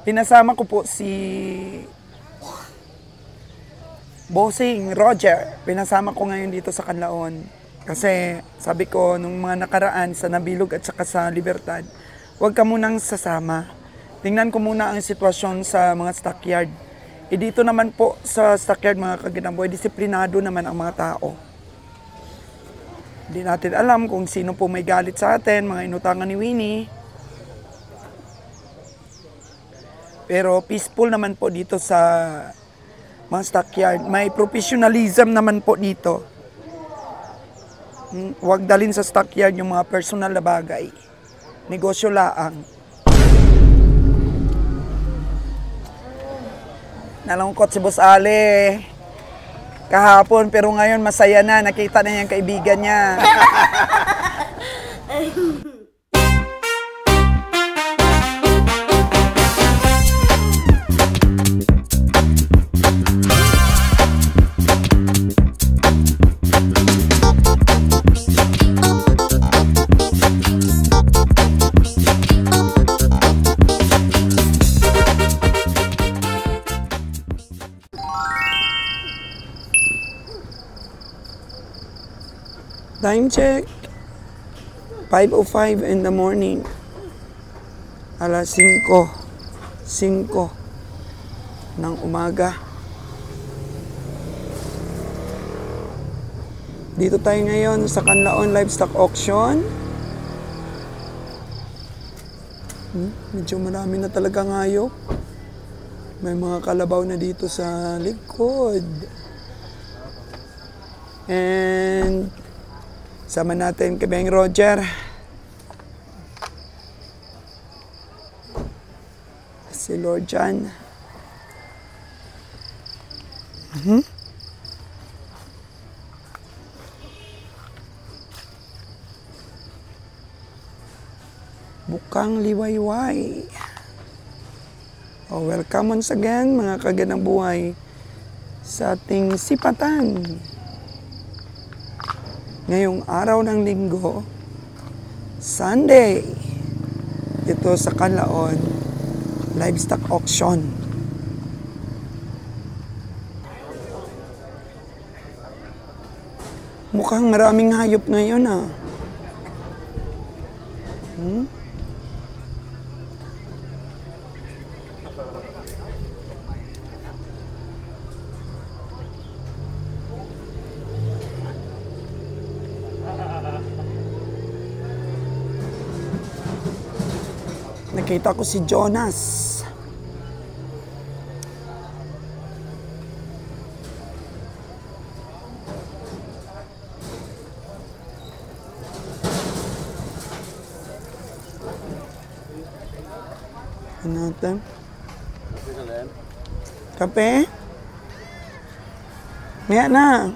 Pinasama ko po si Bossing Roger. Pinasama ko ngayon dito sa Canlaon. Kasi sabi ko, nung mga nakaraan sa Nabilog at saka sa Libertad, huwag ka munang sasama. Tingnan ko muna ang sitwasyon sa mga stockyard. Dito naman po sa stockyard mga kaginamboy, disiplinado naman ang mga tao. Hindi natin alam kung sino po may galit sa atin, mga inutangan ni Winnie. Pero peaceful naman po dito sa mga stockyard. May professionalism naman po dito. Huwag dalhin sa stockyard yung mga personal na bagay. Negosyo laang. Nalungkot si Boss Ale kahapon, pero ngayon masaya na. Nakita na yung kaibigan niya. Time check, 5:05 in the morning. Alas 5 ng umaga. Dito tayo ngayon sa Canlaon Livestock Auction. Medyo marami na talaga ngayon. May mga kalabaw na dito sa likod. And sama natin kay Beng Roger. Si Lord John. Bukang liwayway. Welcome once again mga kaganang buhay sa ating sipatan. Ngayong araw ng linggo, Sunday, ito sa Canlaon Livestock Auction. Mukhang maraming hayop ngayon Nakita ko si Jonas. Ano natin? Kape? Maya na.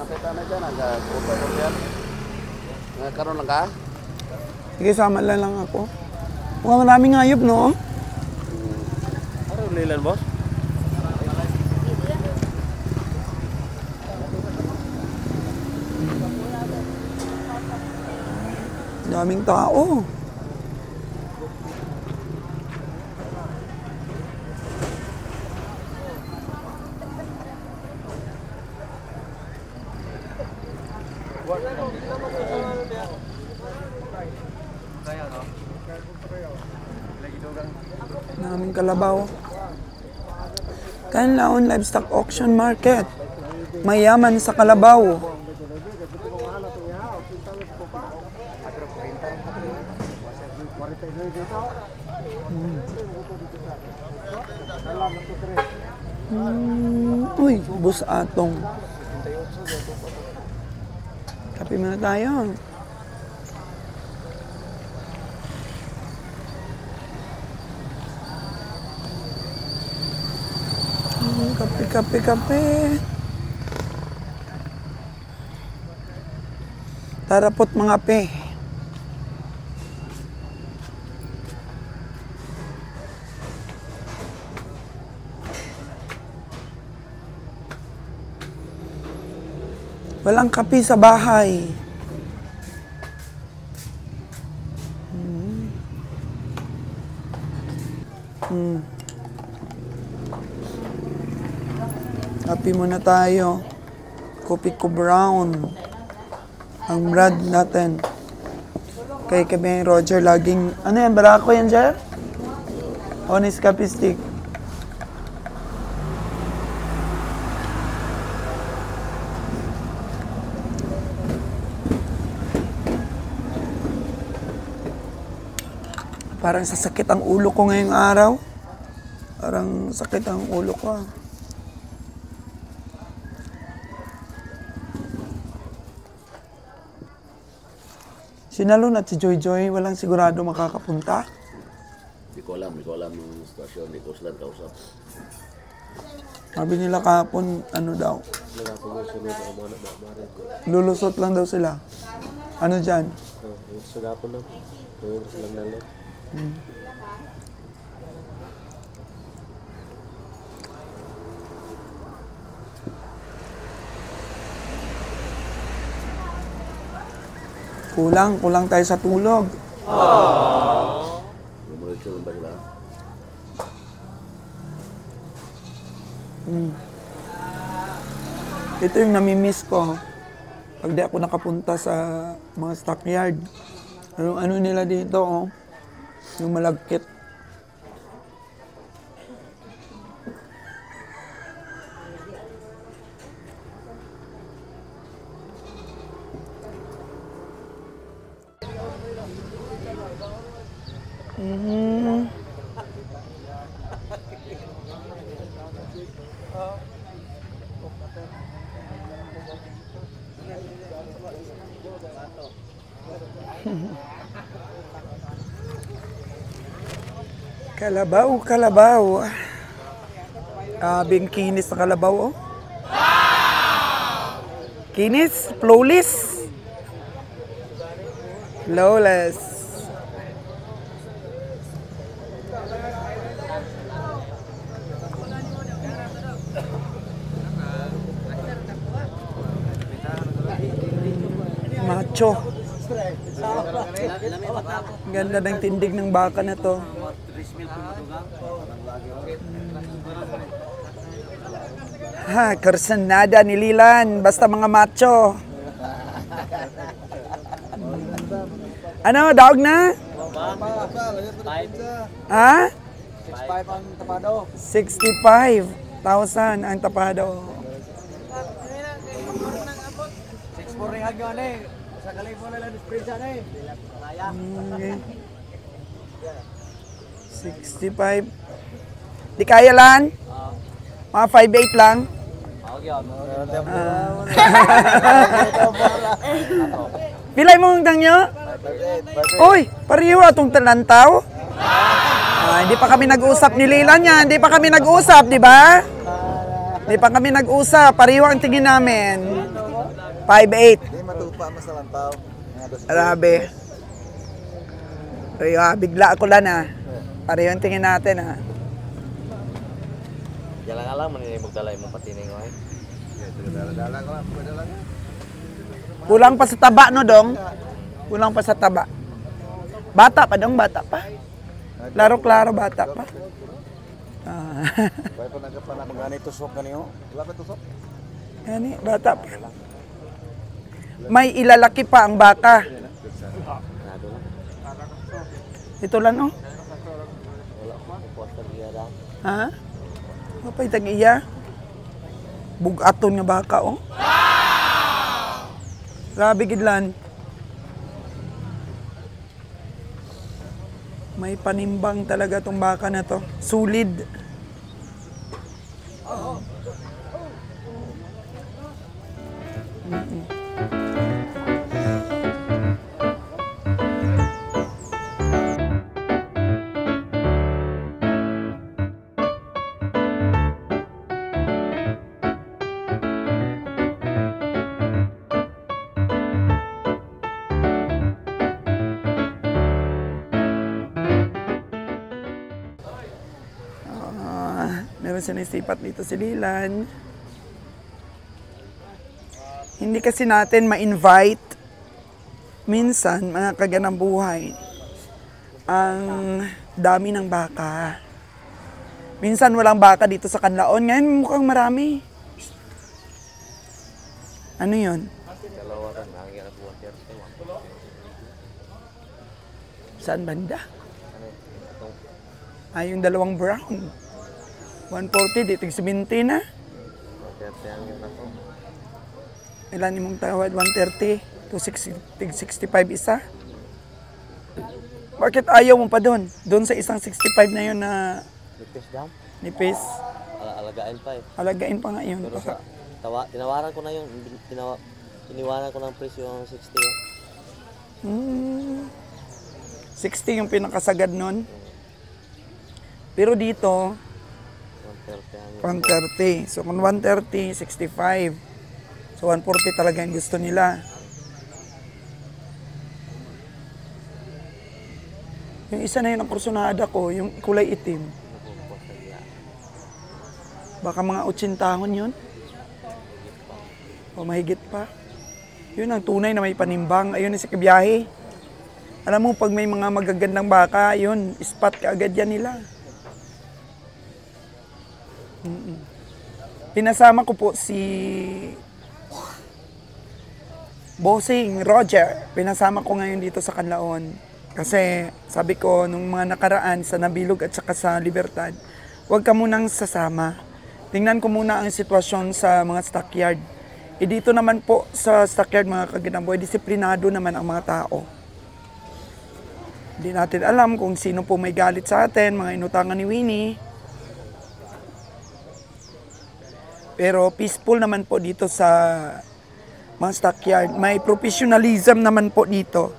Nakita na dyan, nag-upay ko yan. Nagkaroon lang ka? Sige, sama lang ako. Mukhang maraming hayop, no? Ano ulilan, boss? Daming tao. Daming kalabaw. Canlaon Livestock Auction Market. Mayaman sa kalabaw. Uy, Boss Atong. Kape muna tayo. Kape. Tarapot mga pe. Walang kape sa bahay. Happy muna tayo. Kopi ko brown. Ang brand natin. Kay kami Roger laging... Ano yan? Barako yan, Jer? Honest Coffee Stick. Parang sasakit ang ulo ko ngayong araw. Parang sakit ang ulo ko. Si Nalon at si Joy Joy, walang sigurado makakapunta. Di ko alam yung sitwasyon, di ko sila kausap. Sabi nila kahapon, ano daw? Lulusot lang daw sila. Ano dyan? Sugapon lang. Tuwing silang lalo. Kulang tayo sa tulog. Lumulit ba sila? Ito yung namimiss ko. Pag di ako nakapunta sa mga stockyard. Ano nila dito, oh. Yung malagkit. Kalabaw. Abing kinis na kalabaw, oh. Kinis, flawless. Macho. Ganda ng tindig ng baka na to. Ha, kursanada ni Lilan. Basta mga macho. Ano, dog na? Ha? 65 ang tapado. 65,000 ang tapado. 64 ring hagyo na eh. Sa kalifo na lang dispresa na eh. Okay. 65. Di kaya lan? Mga 5'8 lang. Pilay mo ang nyo? Uy, pariyo atong talantaw. Hindi pa kami nag-usap ni Lilan yan. Hindi pa kami nag-usap, di ba? Hindi pa kami nag-usap. Pariyo ang tingin namin. 5'8. Hindi matupa mas talantaw. Grabe. Pariyo, bigla ako lang ah. Pariyo ang tingin natin ah. Yan lang alam, maninimog dalay mo patining ko eh. Dala ko lang, dala nga. Kulang pa sa taba, no, Dong? Kulang pa sa taba. Bata pa, Dong, bata pa. Klaro-klaro, bata pa. Kaya pa nagkapanap ng ganito tusok kanyo. Wala pa tusok? Yan eh, bata pa. May ilalaki pa ang baka. Ito lang, oh. Ha? Mapay tag-iya. Bugaton nga baka, oh. Grabe gidlan. May panimbang talaga tong baka na to. Sulid. Meron siya naisipat dito si Lilan. Hindi kasi natin ma-invite minsan, mga kaganang buhay, ang dami ng baka. Minsan walang baka dito sa Canlaon. Ngayon mukhang marami. Ano yun? Dalawa rin, lagi na 130. Saan banda? Ano itong Yung dalawang brown. 140, di tig 70 na. 130 ang yun na to. Ilan imong tawad? 130 to tig 65 isa. Bakit ayaw mo pa doon? Doon sa isang 65 na yun na Lipis dam? nipis. Alagain pa eh. Alagain pa nga yun. Pero sa tinawaran ko na yun. Iniwanan ko ng presyo yung 60 yun. 60 yung pinakasagad nun. Pero dito, 130 ang yun. 130. So kung 130, 65. So 140 talaga yung gusto nila. Yung isa na yun ang kursunada ko, yung kulay itim. Baka mga 80 tahon yun. O mahigit pa. Yun ang tunay na may panimbang. Ayun yung sa kabiyahe. Alam mo, pag may mga magagandang baka, yun, spot ka agad yan nila. Pinasama ko po si Bossing Roger. Pinasama ko ngayon dito sa Canlaon. Kasi sabi ko, nung mga nakaraan sa Nabilog at saka sa Libertad, huwag ka munang sasama. Tingnan ko muna ang sitwasyon sa mga stockyard. Dito naman po sa stockyard mga kaginamboy, disiplinado naman ang mga tao. Hindi natin alam kung sino po may galit sa atin, mga inutangan ni Winnie. Pero peaceful naman po dito sa mga stockyard. May professionalism naman po dito.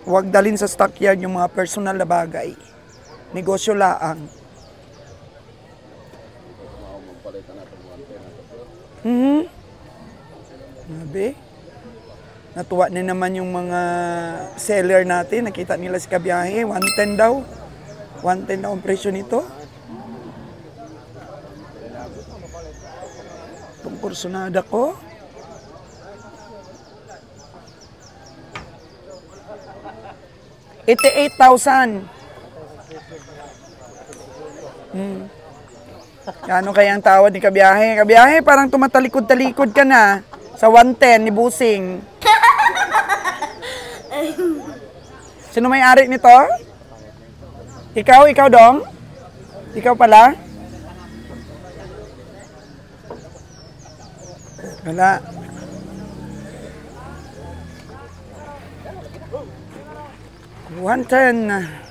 Huwag dalhin sa stockyard yung mga personal na bagay. Negosyo laang. Sabi, natuwa na naman yung mga seller natin. Nakita nila si kabiyahe, 110 daw. 110 daw ang presyo nito. Itong kursunada ko. $88,000. Ano kaya ang tawad ni kabiyahe? Kabiyahe, parang tumatalikod-talikod ka na sa 110 ni Busing. Sino may-ari nito? Ikaw dong? Ikaw pala? Wala. $110.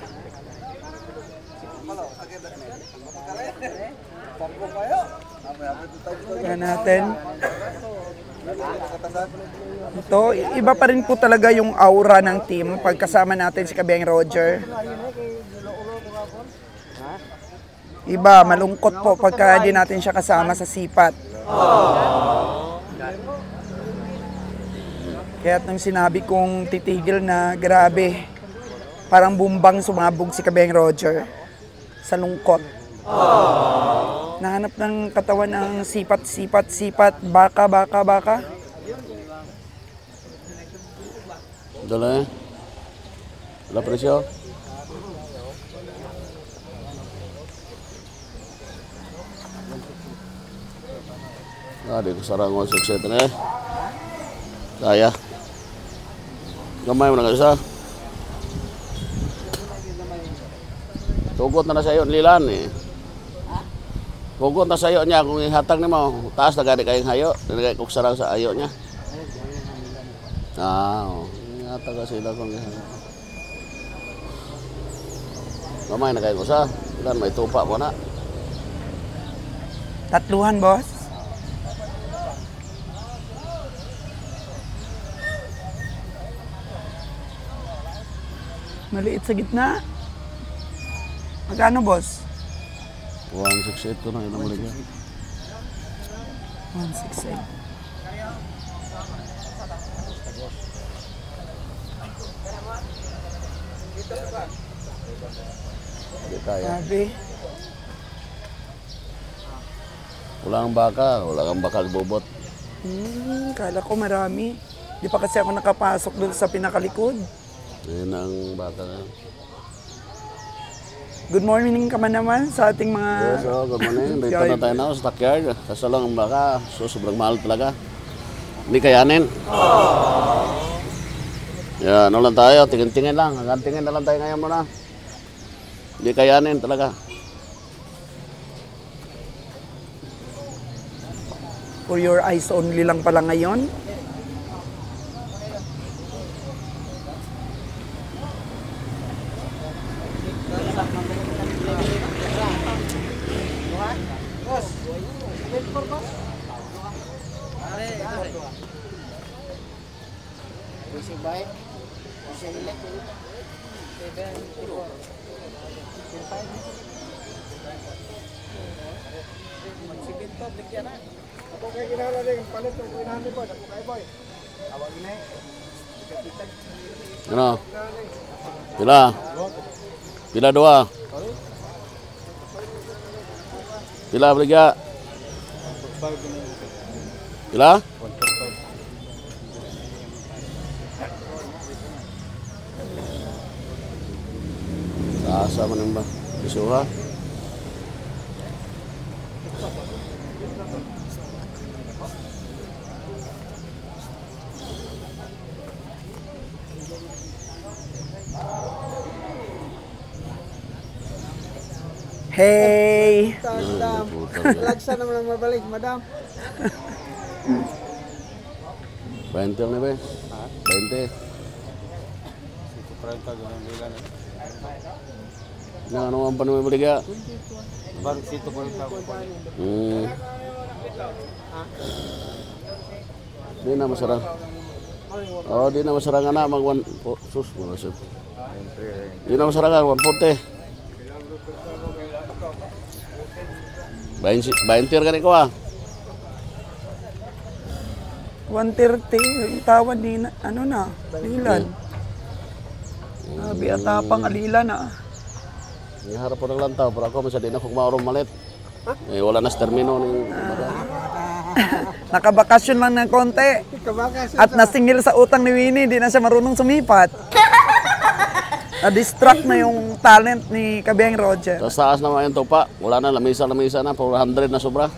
Yan natin. Ito, iba pa rin po talaga yung aura ng team pagkasama natin si Kabeng Roger. Iba, malungkot po pagka di natin siya kasama sa sipat. Kaya nung sinabi kong titigil na, grabe, parang bumbang sumabog si Kabeng Roger sa lungkot. Nahanap ng katawan ng sipat, baka. Dala eh. Wala presyo. Dito sarang 167 eh. Kaya. Gamay mo na kasi. Tugot na sa'yo lilan eh. Tugot na sa'yo niya kung ihatag ni mo. Taas na gani kayong hayo. Nilagay ko sarang sa ayo niya. Ihatag ka sila kung ihatag. Gamay na kayo ko sa. Ilan may tupa mo na. Tatluhan, boss. Maliit sa gitna. Magkano, boss? 168 ko na yun ang maligyan. 168. Hindi kaya. Sabi. Wala kang baka, wala kang bakal bobot. Kala ko marami. Di pa kasi ako nakapasok doon sa pinakalikod. Ayun ang baka na. Good morning ka man naman sa ating mga... Yes, so good morning. Dito na tayo na sa stockyard. Kasalang ang baka. So, sobrang mahal talaga. Hindi kayanin. Yan, ano lang tayo. Tingin-tingin lang. Hanggang tingin na lang tayo ngayon muna. Hindi kayanin talaga. For your eyes only lang pala ngayon. Ano? Pila? Pila dua? Pila beligya? Pila? Asa man ba? Isuha? Hey! Madam, lagsa naman ang mabalik, madam. 20 lang na ba? 20. Nah, ano ang panuwi beligya? Baru situ kalau tahu. Di na masarang. Oh, di na masarangan na mag sus mo sip. Di na masarangan 140. 20 ka ni ko ah. 130, tawad ni na, ano na, alilan. Sabi atapang alilan na. Ni harap po ng lantaw, pero ako masadi na kung maurong malit. Eh, wala na sa termino ni Nakabakasyon lang ng konti. At nasingil sa utang ni Winnie, di na siya marunong sumipat. Na-distract na yung talent ni Kabeng Roger. Tapos taas naman yung tupa. Wala na, lamisa na. 400 na sobra.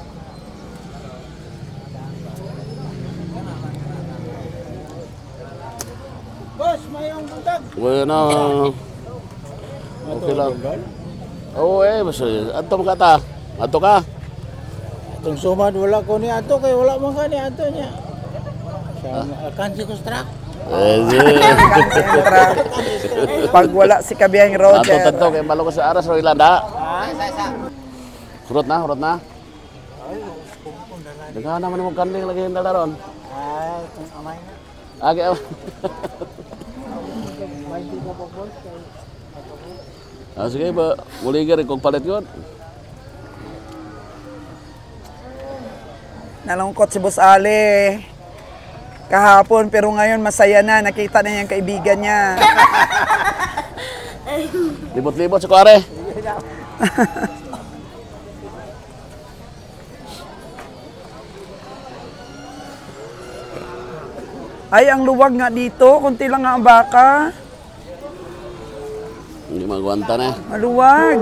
Boss, mayong buntag. Bueno. Okay lang. Oo basta. Ato mo kata. Ato ka. Itong sumad wala ko ni ato kay wala man ka ni ato niya. Kansi ko strak. Pag wala si Kabeng Ato Roger. tanto kay malo ko sa aras ro ilanda. Hurot na. Daga naman mo kanding lagi hinda daron. Kung amay na. Agi. Sige ba, muli ka rin kung palit yun. Nalungkot si Boss Ali. Kahapon, pero ngayon masaya na. Nakita na yung kaibigan niya. Libot-libot sa kuwari. Ay, ang luwag nga dito. Kunti lang nga ang baka. Hindi magwanta na. Maluwag.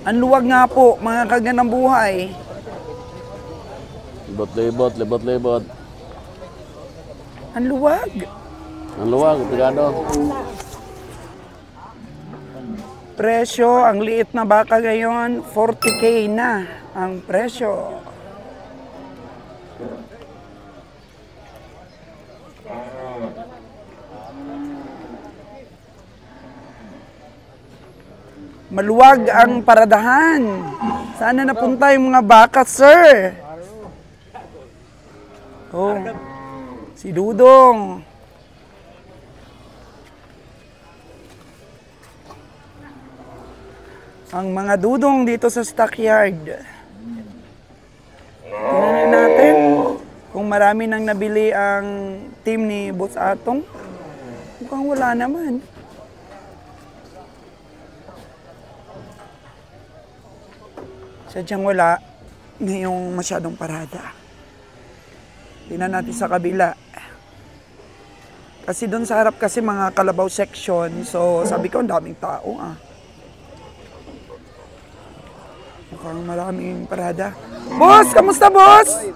Ang luwag nga po, mga kaganang buhay. Libot-libot. Ang luwag. Ang luwag, pigado. Presyo, ang liit na baka ngayon, 40K na ang presyo. Maluwag ang paradahan. Saan na napunta yung mga baka, sir? Oh, si Dudong. ang mga dudong dito sa stockyard. Tingnan natin kung marami nang nabili ang team ni Boss Atong. Mukhang wala naman. Sadyang wala ngayong masyadong parada. Tingnan natin sa kabila. Kasi doon sa harap kasi mga kalabaw section. So sabi ko, ang daming tao Mukhang maraming parada. Boss! Kamusta, boss?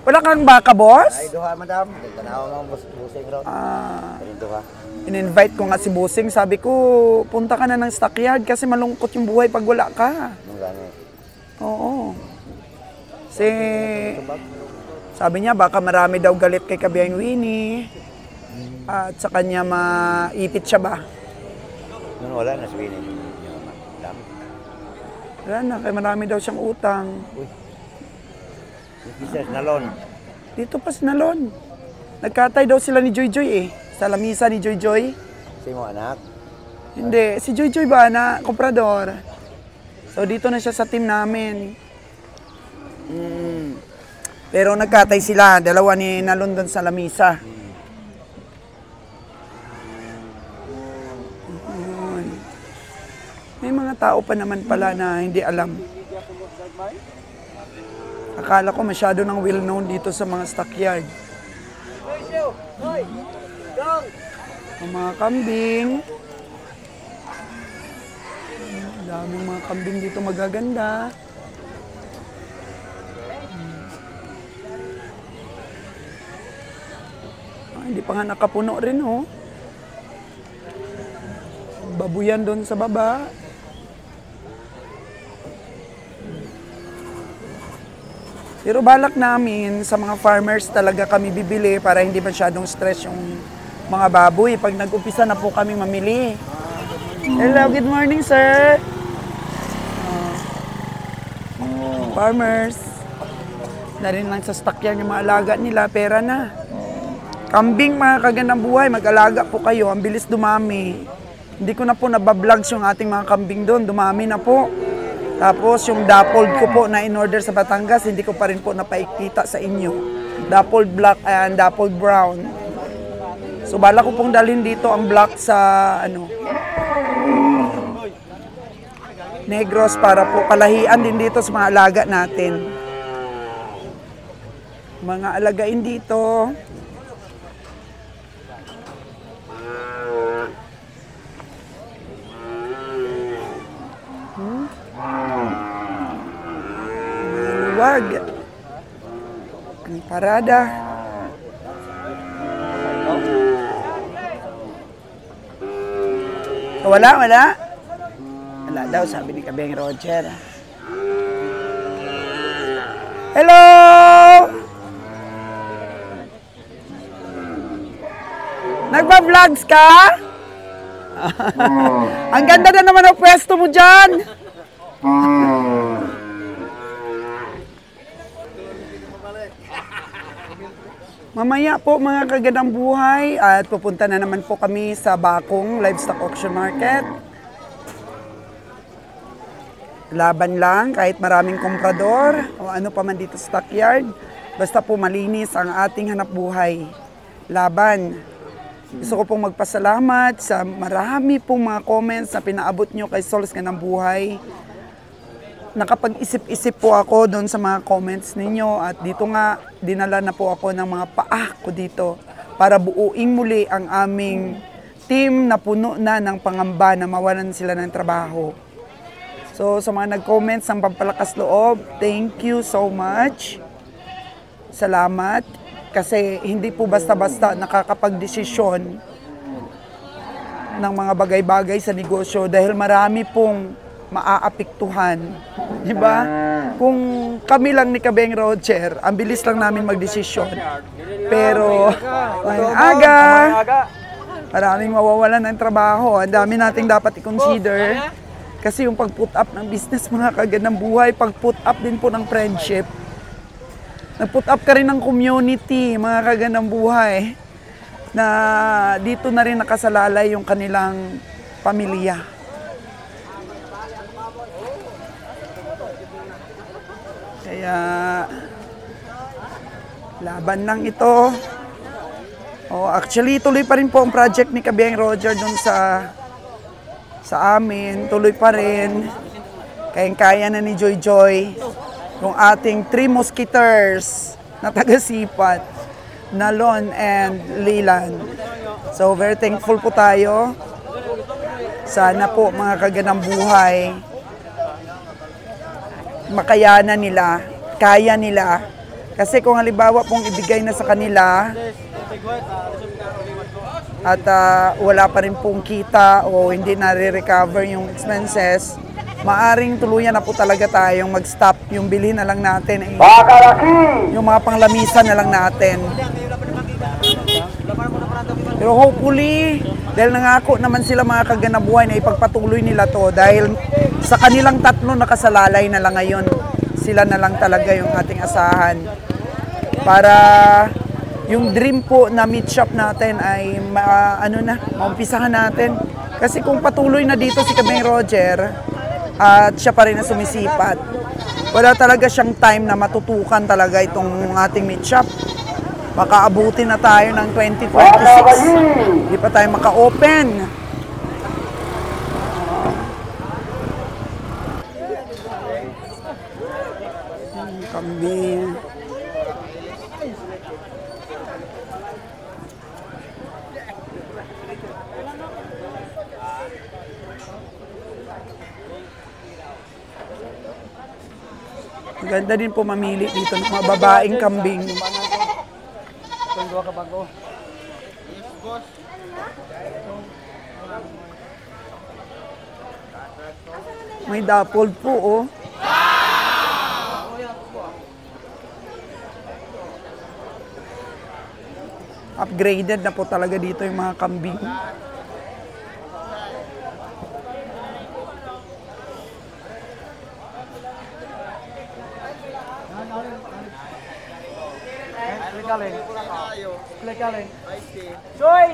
Wala kang baka, boss? Ay, duha, madam. Tanaw mo, busing raw. Duha. In-invite ko nga si Busing. Sabi ko, punta ka na ng stockyard kasi malungkot yung buhay pag wala ka. Oo. Kasi, sabi niya, baka marami daw galit kay Kabiyang Winnie. At sa kanya maipit siya ba? Noon wala na si Winnie. Wala na, kaya marami daw siyang utang. Business na loan. Dito pa sa Nalon. Nagkatay daw sila ni Joy Joy sa lamisa ni Joy Joy. Si mo anak. Hindi, si Joy Joy ba na komprador? So dito na siya sa team namin. Pero nagkatay sila, dalawa ni Nalon doon sa lamisa. May mga tao pa naman pala na hindi alam. Akala ko masyado nang well-known dito sa mga stockyard. Ang mga kambing. Daming mga kambing dito magaganda. Hindi pa nga nakapuno rin, Babuyan doon sa baba. Pero balak namin sa mga farmers talaga kami bibili para hindi masyadong stress yung mga baboy pag nag-umpisa na po kami mamili. Hello, good morning, sir. Farmers. Na rin lang sa stockyard yung mga alaga nila, pera na. Kambing, mga kagandang buhay, mag-alaga po kayo, ang bilis dumami. Hindi ko na po nabablogs yung ating mga kambing doon, dumami na po. Tapos yung dappled ko po na in-order sa Batangas, hindi ko pa rin po napaikita sa inyo. Dappled black and dappled brown. So bala ko pong dalhin dito ang black sa Negros para po palahian din dito sa mga alaga natin. Mga alagain dito. Wag. Ang parada. Wala. Wala daw, sabi ni Kabeng Roger. Hello! Nagba-vlogs ka? Ang ganda na naman ang pwesto mo dyan. Mamaya po mga kagandang buhay at pupunta na naman po kami sa Bakong Livestock Auction Market. Laban lang kahit maraming komprador o ano pa man dito sa stockyard. Basta po malinis ang ating hanap buhay. Laban. Gusto ko pong magpasalamat sa marami pong mga comments na pinaabot nyo kay Sols Ganang Buhay. Nakapag-isip-isip po ako doon sa mga comments ninyo at dito nga dinala na po ako ng mga paa ko dito para buuing muli ang aming team na puno na ng pangamba na mawalan sila ng trabaho. So sa mga nag-comments ng pampalakas loob, thank you so much. Salamat kasi hindi po basta-basta nakakapag-desisyon ng mga bagay-bagay sa negosyo dahil marami pong maaapektuhan. Diba? Kung kami lang ni Kabeng Roger, ang bilis lang namin magdesisyon. Pero, ngayong aga, maraming mawawalan ng trabaho. Ang dami nating dapat i-consider. Kasi yung pag-put up ng business, mga kagandang buhay, pag-put up din po ng friendship. Nag-put up ka rin ng community, mga kagandang buhay, na dito na rin nakasalalay yung kanilang pamilya. Kaya laban lang ito. Oh, actually tuloy pa rin po ang project ni Kabeng Roger dun sa amin, tuloy pa rin. Kayang-kaya na ni Joy Joy yung ating 3 Musketeers na taga-Sipat, Nalon and Leland. So very thankful po tayo. Sana po mga kaganang buhay makayanan nila, kaya nila. Kasi kung halimbawa pong ibigay na sa kanila at wala pa rin pong kita o hindi na-recover yung expenses, maaring tuluyan na po talaga tayong mag-stop. Yung bilhin na lang natin, yung mga panglamisan na lang natin. Pero hopefully, dahil nangako naman sila mga kaganabuhay na ipagpatuloy nila to, dahil sa kanilang 3 nakasalalay na lang ngayon, sila na lang talaga yung ating asahan. Para yung dream po na meat shop natin ay maumpisahan natin. Kasi kung patuloy na dito si Kabeng Roger, at siya pa rin na sumisipat, wala talaga siyang time na matutukan talaga itong ating meat shop. Baka abutin na tayo ng 2026. Hindi pa tayo maka-open. Kambing. Ganda din po mamili dito ng mga babaeng kambing. May dapol po, oh. Upgraded na po talaga dito yung mga kambing. Soy!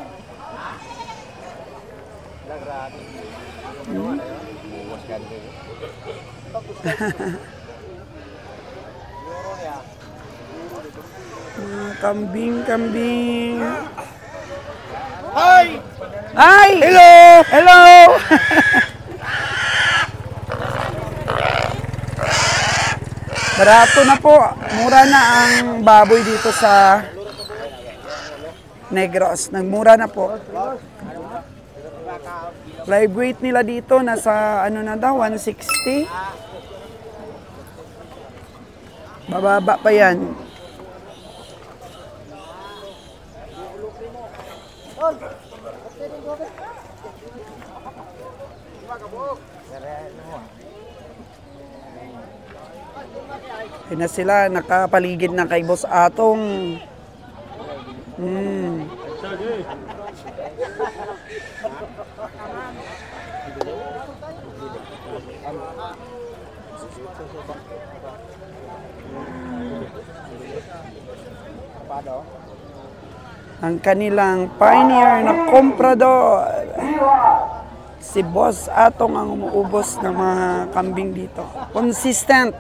Mga kambing. Hi! Hi! Hello! Hello! Barato na po. Mura na ang baboy dito sa Negros. Nagmura na po. Live weight nila dito nasa ano na daw, 160. Bababa pa yan. Yun na sila, nakapaligid na kay Boss Atong. Ang kanilang pioneer na comprador, si Boss Atong ang umuubos ng mga kambing dito. Consistent.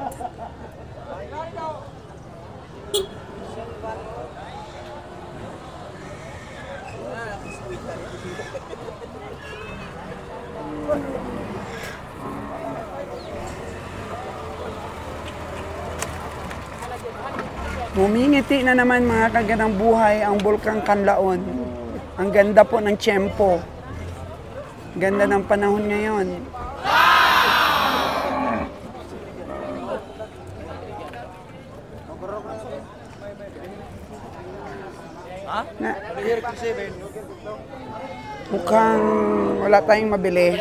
Humingiti na naman mga kaganang buhay ang Bulkang Kanlaon. Ang ganda po ng tiyempo. Ganda ng panahon ngayon. Mukhang wala tayong mabili.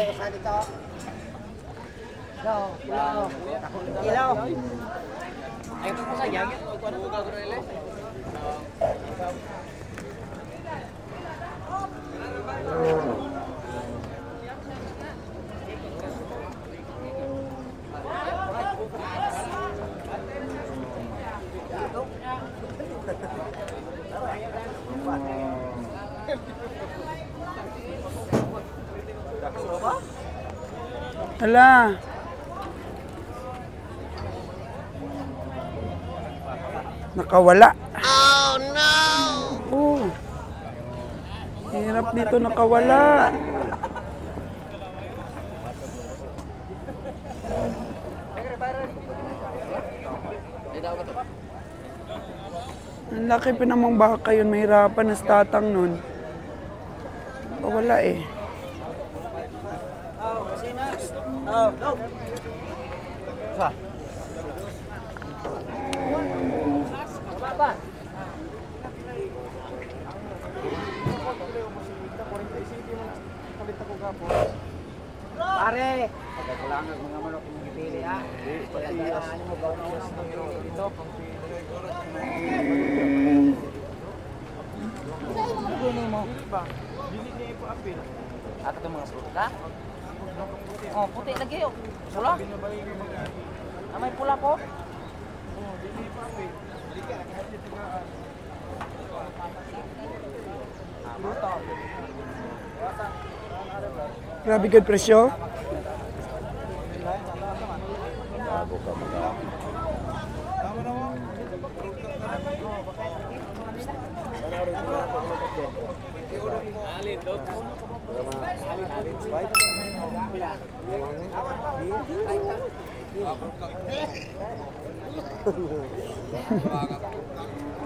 Hala. Nakawala. Oh, no! Oh. Hirap dito nakawala. Ang laki pa namang baka yun. Mahirapan na statang nun. Wala eh. Pare, kailangan mga manok yung ipili ha. Kailangan mo ba dito? Ato itong mga fruit ka? Oh, puti lagi yun. Pula? Ah, may pula po? Grabe good presyo.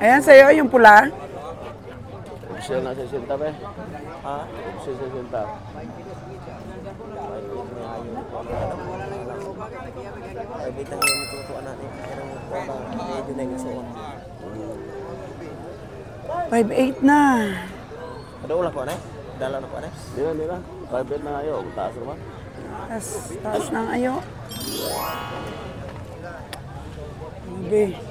Ayan sa'yo, yung pula. Siya na 60 pa eh. Ha? Siya 60. Ay, bitang yung tutuan natin. Pero medyo na yung suon. 5.8 na. Ada ulah po, Nay? Dala na po, Nay? Di na. 5 na ayo. Taas naman. Taas ng ayo. Grabe.